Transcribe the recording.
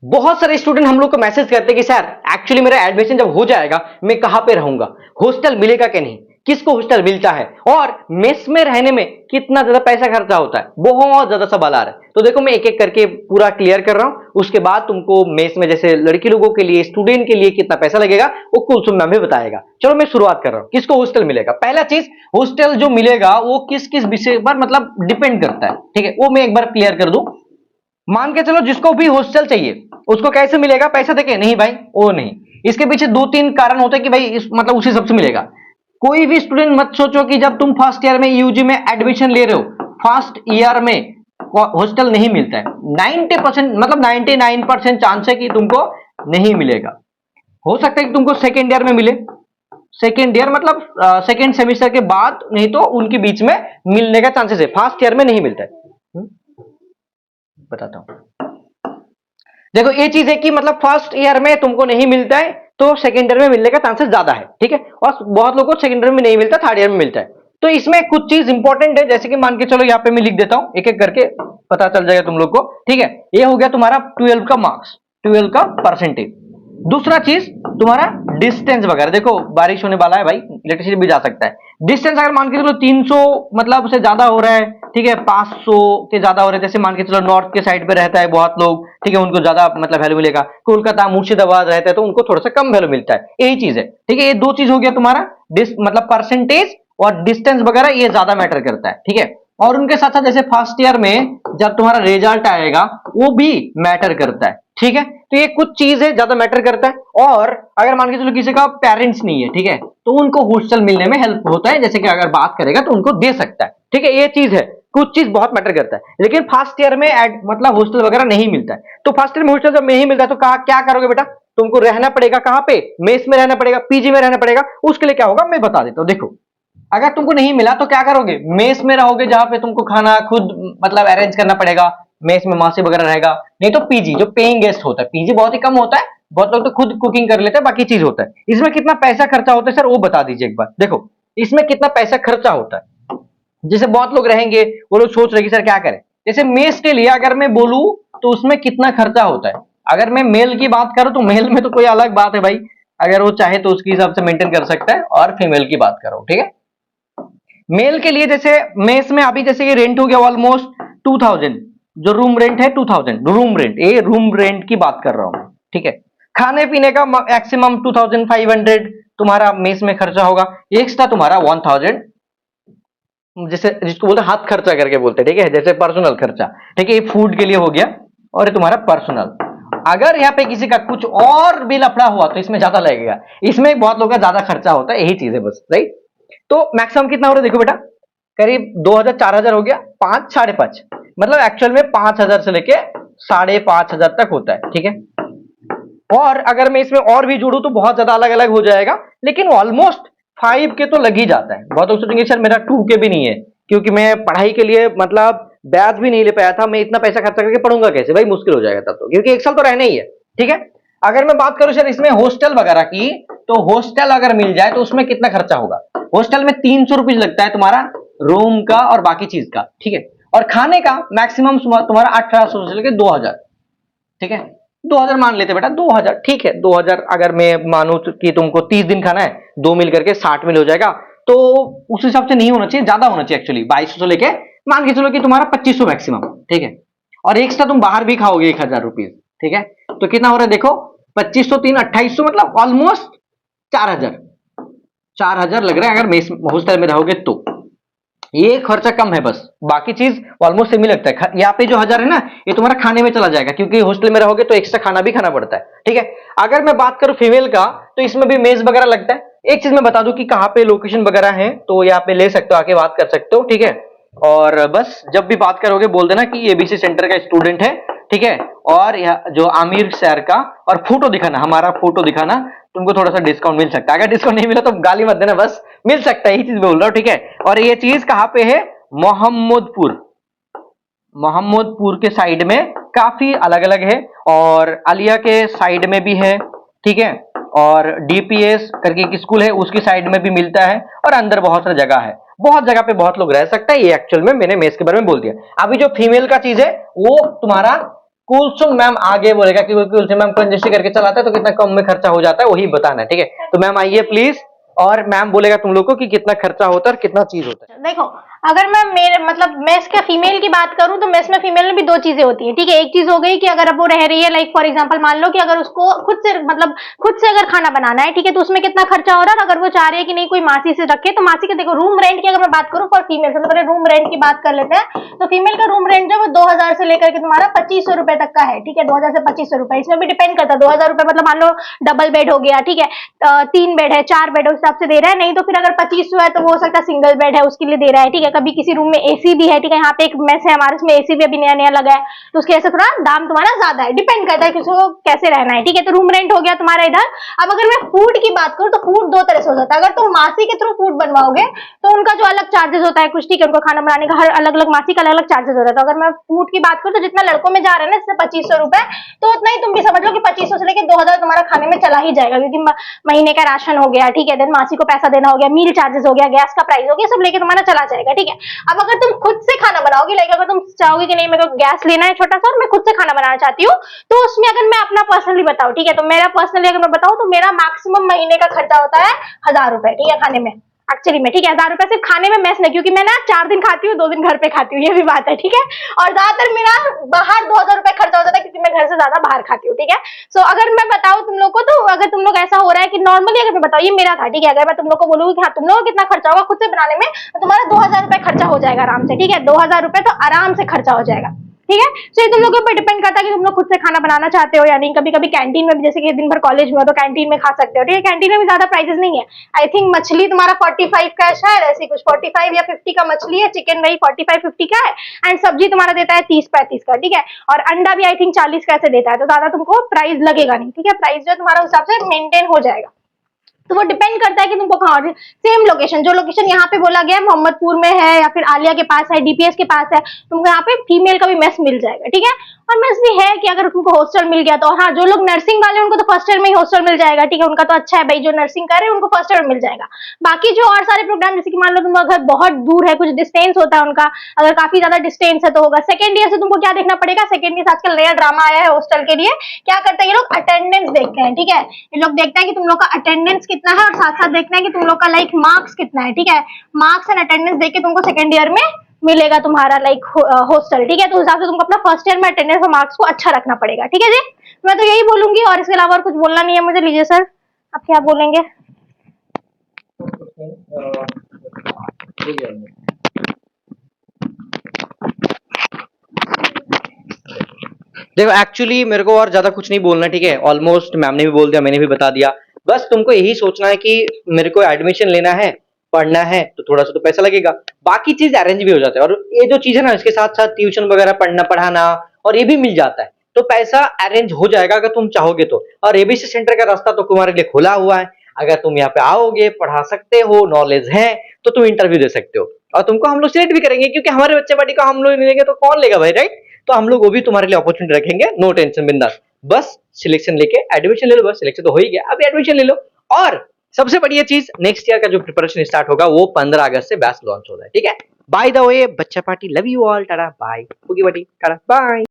बहुत सारे स्टूडेंट हम लोग को मैसेज करते हैं कि सर एक्चुअली मेरा एडमिशन जब हो जाएगा मैं कहां पे रहूंगा, हॉस्टल मिलेगा कि नहीं, किसको हॉस्टल मिलता है, और मेस में रहने में कितना ज्यादा पैसा खर्चा होता है। बहुत ज्यादा सवाल आ रहा है। तो देखो मैं एक एक करके पूरा क्लियर कर रहा हूं, उसके बाद तुमको मेस में जैसे लड़की लोगों के लिए, स्टूडेंट के लिए कितना पैसा लगेगा वो कुलसुम मैम भी बताएगा। चलो मैं शुरुआत कर रहा हूं, किसको हॉस्टल मिलेगा। पहला चीज, हॉस्टल जो मिलेगा वो किस किस विषय पर मतलब डिपेंड करता है, ठीक है, वो मैं एक बार क्लियर कर दूं। मान के चलो जिसको भी हॉस्टल चाहिए उसको कैसे मिलेगा, पैसा देके नहीं भाई, वो नहीं। इसके पीछे दो तीन कारण होते हैं कि भाई मतलब उसी सबसे मिलेगा। कोई भी स्टूडेंट मत सोचो कि जब तुम फर्स्ट ईयर में यूजी में एडमिशन ले रहे हो, फर्स्ट ईयर में हॉस्टल नहीं मिलता है। 90% मतलब 99% चांस है कि तुमको नहीं मिलेगा। हो सकता है कि तुमको सेकेंड ईयर में मिले, सेकेंड ईयर मतलब सेकेंड सेमेस्टर के बाद, नहीं तो उनके बीच में मिलने का चांसेस है। फर्स्ट ईयर में नहीं मिलता है। बताता हूं, देखो ये चीज है कि मतलब फर्स्ट ईयर में तुमको नहीं मिलता है तो सेकेंड ईयर में मिलने का चांसेस ज्यादा है, ठीक है। और बहुत लोगों को सेकेंड ईयर में नहीं मिलता, थर्ड ईयर में मिलता है। तो इसमें कुछ चीज इंपॉर्टेंट है, जैसे कि मान के चलो यहाँ पे मैं लिख देता हूं, एक एक करके पता चल जाएगा तुम लोग को, ठीक है। ये हो गया तुम्हारा 12 का मार्क्स, 12 का परसेंटेज। दूसरा चीज तुम्हारा डिस्टेंस वगैरह, देखो बारिश होने वाला है भाई, इलेक्ट्रिसिटी भी जा सकता है। डिस्टेंस अगर मान के चलो 300 मतलब से ज्यादा हो रहा है, ठीक है, 500 के ज्यादा हो रहा है, जैसे मान के चलो नॉर्थ के साइड पे रहता है बहुत लोग, ठीक है, उनको ज्यादा मतलब वैल्यू मिलेगा। कोलकाता मुर्शिदाबाद रहता है तो उनको थोड़ा सा कम वैल्यू मिलता है। यही चीज है, ठीक है। ये दो चीज हो गया तुम्हारा, मतलब परसेंटेज और डिस्टेंस वगैरह, ये ज्यादा मैटर करता है, ठीक है। और उनके साथ साथ जैसे फर्स्ट ईयर में जब तुम्हारा रिजल्ट आएगा वो भी मैटर करता है, ठीक है। तो ये कुछ चीज है ज्यादा मैटर करता है। और अगर मान के चलो किसी का पेरेंट्स नहीं है, ठीक है, तो उनको हॉस्टल मिलने में हेल्प होता है, जैसे कि अगर बात करेगा तो उनको दे सकता है, ठीक है। ये चीज है, कुछ चीज बहुत मैटर करता है। लेकिन फर्स्ट ईयर में मतलब हॉस्टल वगैरह नहीं मिलता है। तो फर्स्ट ईयर में हॉस्टल जब नहीं मिलता है तो क्या करोगे बेटा, तुमको रहना पड़ेगा कहां पे, मेस में रहना पड़ेगा, पीजी में रहना पड़ेगा। उसके लिए क्या होगा मैं बता देता हूं। देखो अगर तुमको नहीं मिला तो क्या करोगे, मेस में रहोगे जहां पे तुमको खाना खुद मतलब अरेंज करना पड़ेगा, मेस में मासी वगैरह रहेगा। नहीं तो पीजी जो पेइंग गेस्ट होता है, पीजी बहुत ही कम होता है, बहुत लोग तो खुद कुकिंग कर लेते हैं, बाकी चीज होता है। इसमें कितना पैसा खर्चा होता है सर वो बता दीजिए एक बार। देखो इसमें कितना पैसा खर्चा होता है, जैसे बहुत लोग रहेंगे वो लोग सोच रहे कि सर क्या करें। जैसे मेस के लिए अगर मैं बोलूं तो उसमें कितना खर्चा होता है, अगर मैं मेल की बात करूं तो मेल में तो कोई अलग बात है भाई, अगर वो चाहे तो उसके हिसाब से मेंटेन कर सकता है। और फीमेल की बात करो, ठीक है, मेल के लिए जैसे मेस में अभी जैसे ये रेंट हो गया ऑलमोस्ट 2000, जो रूम रेंट है 2000 रूम रेंट, ये रूम रेंट की बात कर रहा हूं, ठीक है। खाने पीने का मैक्सिमम 2500 तुम्हारा मेस में खर्चा होगा। एक्स्ट्रा तुम्हारा 1000, जैसे जिसको बोलते हैं हाथ खर्चा करके बोलते हैं, ठीक है, जैसे पर्सनल खर्चा, ठीक है, ये फूड के लिए हो गया और ये तुम्हारा पर्सनल। अगर यहाँ पे किसी का कुछ और भी लफड़ा हुआ तो इसमें ज्यादा लगेगा, इसमें बहुत लोगों का ज्यादा खर्चा होता है, यही चीज है बस, राइट। तो मैक्सिमम कितना हो रहा है देखो बेटा, करीब 2000 4000 हो गया, 5 5.5 मतलब एक्चुअल में 5000 से लेके 5500 तक होता है, ठीक है। और अगर मैं इसमें और भी जोड़ू तो बहुत ज्यादा अलग अलग हो जाएगा, लेकिन ऑलमोस्ट 5 के तो लग ही जाता है। बहुत लोग सोचेंगे सर मेरा 2 के भी नहीं है, क्योंकि मैं पढ़ाई के लिए मतलब ब्याज भी नहीं ले पाया था, मैं इतना पैसा खर्चा करके पढ़ूंगा कैसे भाई, मुश्किल हो जाएगा तब तो, क्योंकि एक साल तो रहना ही है, ठीक है। अगर मैं बात करूं सर इसमें हॉस्टल वगैरह की, तो हॉस्टल अगर मिल जाए तो उसमें कितना खर्चा होगा। हॉस्टल में 300 रुपीज लगता है तुम्हारा रूम का और बाकी चीज का, ठीक है। और खाने का मैक्सिमम तुम्हारा 1800 से लेकर 2000, ठीक है। 2000 मान लेते बेटा, 2000 ठीक है। 2000 अगर मैं मानू कि तुमको 30 दिन खाना है, 2 मिल करके 60 मिल हो जाएगा, तो उस हिसाब से नहीं होना चाहिए, ज्यादा होना चाहिए एक्चुअली। 2200 से लेके मान के चलो कि तुम्हारा 2500 मैक्सिमम, ठीक है। और एक्स्ट्रा तुम बाहर भी खाओगे 1000 रुपीज, ठीक है। तो कितना हो रहा है देखो, 2500 3 2800 मतलब ऑलमोस्ट 4000 लग रहा है अगर मेस हॉस्टल में रहोगे तो। ये खर्चा कम है, बस बाकी चीज ऑलमोस्ट सेम ही लगता है। यहाँ पे जो 1000 है ना, ये तुम्हारा खाने में चला जाएगा, क्योंकि हॉस्टल में रहोगे तो एक्स्ट्रा खाना भी खाना पड़ता है, ठीक है। अगर मैं बात करूं फीमेल का, तो इसमें भी मेस वगैरह लगता है। एक चीज मैं बता दूं कि कहाँ पे लोकेशन वगैरह है, तो यहाँ पे ले सकते हो, आके बात कर सकते हो, ठीक है। और बस जब भी बात करोगे बोल देना कि एबीसी सेंटर का स्टूडेंट है, ठीक है। और जो आमिर सर का, और फोटो दिखाना, हमारा फोटो दिखाना, तुमको थोड़ा सा डिस्काउंट मिल सकता है। अगर डिस्काउंट नहीं मिला तो गाली मत देना, बस मिल सकता है, यही चीज बोल रहा हूं, ठीक है। और ये चीज कहां पे है, मोहम्मदपुर, मोहम्मदपुर के साइड में काफी अलग अलग है, और आलिया के साइड में भी है, ठीक है। और डीपीएस करके एक स्कूल है उसकी साइड में भी मिलता है, और अंदर बहुत सारी जगह है, बहुत जगह पे बहुत लोग रह सकते हैं। ये एक्चुअल में मैंने मेस के बारे में बोल दिया। अभी जो फीमेल का चीज है वो तुम्हारा कुलसुम मैम आगे बोलेगा कि कुलसुम मैम कंजस्टी करके चलाता है तो कितना कम में खर्चा हो जाता है, वही बताना है, ठीक है। तो मैम आइए प्लीज, और मैम बोलेगा तुम लोग को कि कितना खर्चा होता है और कितना चीज होता है। देखो, अगर मैं मेरे मतलब मेस के फीमेल की बात करूं तो मेस में फीमेल में भी दो चीजें होती है, ठीक है। एक चीज हो गई कि अगर अब वो रह रही है, लाइक फॉर एग्जांपल मान लो कि अगर उसको खुद से मतलब खुद से अगर खाना बनाना है, ठीक है, तो उसमें कितना खर्चा हो रहा है। अगर वो चाह रही है कि नहीं कोई मासी से रखे, तो मासी के देखो रूम रेंट की अगर मैं बात करूं फॉर फीमेल, सबसे पहले रूम रेंट की बात कर लेते हैं। तो फीमेल का रूम रेंट जो है वो 2000 से लेकर के तुम्हारा 2500 रुपए तक का है, ठीक है। 2000 से 2500 रुपए, इसमें भी डिपेंड करता है। 2000 रुपए मतलब मान लो डबल बेड हो गया, ठीक है, 3 बेड है, 4 बेड, उस हिसाब से दे रहा है। नहीं तो फिर अगर 2500 है तो वो हो सकता है सिंगल बेड है उसके लिए दे रहा है, ठीक है। कभी किसी रूम में एसी भी है, ठीक है, यहाँ पे एक मेस है हमारे, उसमें एसी भी अभी नया नया लगा है, तो उसके वजह से थोड़ा दाम तुम्हारा ज्यादा है, डिपेंड करता है किसी को कैसे रहना है, ठीक है। तो रूम रेंट हो गया तुम्हारा इधर। अब अगर मैं फूड की बात करूँ तो फूड दो तरह से हो जाता है। अगर तुम मासी के थ्रू फूड बनवाओगे तो उनका जो अलग चार्जेस होता है कुछ, ठीक है, उनको खाना बनाने का हर अलग अलग मासी का अलग अलग चार्जेस होता है। तो अगर मैं फूड की बात करूँ तो जितना लड़कों में जा रहा है ना, जैसे 2500 रुपए, तो उतना ही तुम भी समझ लो कि 2500 से लेकर 2000 तुम्हारा खाने में चला ही जाएगा, क्योंकि महीने का राशन हो गया, ठीक है, देन मासी को पैसा देना हो गया, मील चार्जेस हो गया, गैस का प्राइस हो गया, सब लेके तुम्हारा चला जाएगा, ठीक है। अब अगर तुम खुद से खाना बनाओगी, लाइक अगर तुम चाहोगे कि नहीं मेरे को गैस लेना है छोटा सा और मैं खुद से खाना बनाना चाहती हूँ, तो उसमें अगर मैं अपना पर्सनली बताऊँ, ठीक है, तो मेरा पर्सनली अगर मैं बताऊँ तो मेरा मैक्सिमम महीने का खर्चा होता है 1000 रुपए, ठीक है, खाने में, एक्चुअली में, ठीक है। 1000 रुपए सिर्फ खाने में, मेस में, क्योंकि मैं ना 4 दिन खाती हूँ, 2 दिन घर पे खाती हूँ, ये भी बात है, ठीक है। और ज्यादातर मेरा बाहर 2000 रुपए खर्चा हो जाता है, क्योंकि मैं घर से ज्यादा बाहर खाती हूँ, ठीक है। सो अगर मैं बताऊँ तुम लोग को, तो अगर तुम लोग ऐसा हो रहा है कि नॉर्मली अगर मैं बताऊँ, ये मेरा था, ठीक है, अगर मैं तुम लोग को बोलूंगी कि हाँ तुम लोग को कितना खर्चा होगा खुद से बनाने में, तो तुम्हारा 2000 रुपए खर्चा हो जाएगा आराम से, ठीक है। 2000 रुपए तो आराम से खर्चा हो जाएगा, ठीक है। तो ये तुम लोग के ऊपर डिपेंड करता है कि तुम लोग खुद से खाना बनाना चाहते हो या नहीं। कभी कभी कैंटीन में भी, जैसे कि दिन भर कॉलेज में हो तो कैंटीन में खा सकते हो, ठीक है। कैंटीन में भी ज्यादा प्राइसेस नहीं है, आई थिंक मछली तुम्हारा 45 का है शायद, ऐसी कुछ 45 या 50 का मछली है, चिकन वही 45-50 का है, एंड सब्जी तुम्हारा देता है 30-35 का, ठीक है। और अंडा भी आई थिंक 40 का ऐसे देता है, तो ज्यादा तुमको प्राइस लगेगा नहीं, ठीक है। प्राइस जो तुम्हारा उस हिसाब से मेंटेन हो जाएगा। तो वो डिपेंड करता है कि तुमको कहाँ, सेम लोकेशन, जो लोकेशन यहाँ पे बोला गया है मोहम्मदपुर में है या फिर आलिया के पास है, डीपीएस के पास है, तुमको यहाँ पे फीमेल का भी मेस मिल जाएगा, ठीक है। और मेस भी है कि अगर तुमको हॉस्टल मिल गया तो, हाँ, जो लोग नर्सिंग वाले उनको तो फर्स्ट ईयर में ही हॉस्टल मिल जाएगा, ठीक है, उनका तो अच्छा है भाई, जो नर्सिंग कर रहे हैं उनको फर्स्ट ईयर में मिल जाएगा। बाकी जो और सारे प्रोग्राम, जैसे कि मान लो तुम्हारा घर बहुत दूर है, कुछ डिस्टेंस होता है उनका, अगर काफी ज्यादा डिस्टेंस है तो होगा सेकंड ईयर से तुमको क्या देखना पड़ेगा। सेकंड ईयर आजकल नया ड्रामा आया है हॉस्टल के लिए, क्या करते हैं ये लोग, अटेंडेंस देखते हैं, ठीक है। ये लोग देखते हैं कि तुम लोग का अटेंडेंस कितना है, और साथ साथ देखते हैं कि तुम लोग का लाइक मार्क्स कितना है, ठीक है। मार्क्स एंड अटेंडेंस देख के तुमको सेकंड ईयर में मिलेगा तुम्हारा लाइक हॉस्टल, ठीक है। तो उस हिसाब से तुमको अपना फर्स्ट ईयर में अटेंडेंस और मार्क्स को अच्छा रखना पड़ेगा, ठीक है जी। मैं तो यही बोलूंगी, और इसके अलावा और कुछ बोलना नहीं है मुझे। लीजिए सर, आप क्या बोलेंगे। देखो एक्चुअली मेरे को और ज्यादा कुछ नहीं बोलना, ठीक है, ऑलमोस्ट मैम ने भी बोल दिया, मैंने भी बता दिया। बस तुमको यही सोचना है कि मेरे को एडमिशन लेना है, पढ़ना है, तो थोड़ा सा तो पैसा लगेगा, बाकी चीज अरेंज भी हो जाता है। और ये जो चीज है ना, इसके साथ साथ ट्यूशन वगैरह पढ़ना पढ़ाना और ये भी मिल जाता है, तो पैसा अरेंज हो जाएगा अगर तुम चाहोगे तो। और एबीसी सेंटर का रास्ता तो तुम्हारे लिए खुला हुआ है, अगर तुम यहाँ पे आओगे, पढ़ा सकते हो, नॉलेज है, तो तुम इंटरव्यू दे सकते हो, और तुमको हम लोग सिलेक्ट भी करेंगे, क्योंकि हमारे बच्चे पार्टी का हम लोग नहीं लेंगे तो कौन लेगा भाई, राइट। तो हम लोग वो भी तुम्हारे लिए अपॉर्चुनिटी रखेंगे, नो टेंशन, बिंदास। बस सिलेक्शन लेके एडमिशन ले लो, बस सिलेक्शन तो हो ही गया, अभी एडमिशन ले लो। और सबसे बढ़िया चीज, नेक्स्ट ईयर का जो प्रिपरेशन स्टार्ट होगा वो 15 अगस्त से बैच लॉन्च हो रहा है, ठीक है। बाय द वे, बच्चा party love you all, tata bye, होगी बटी, टाटा बाय।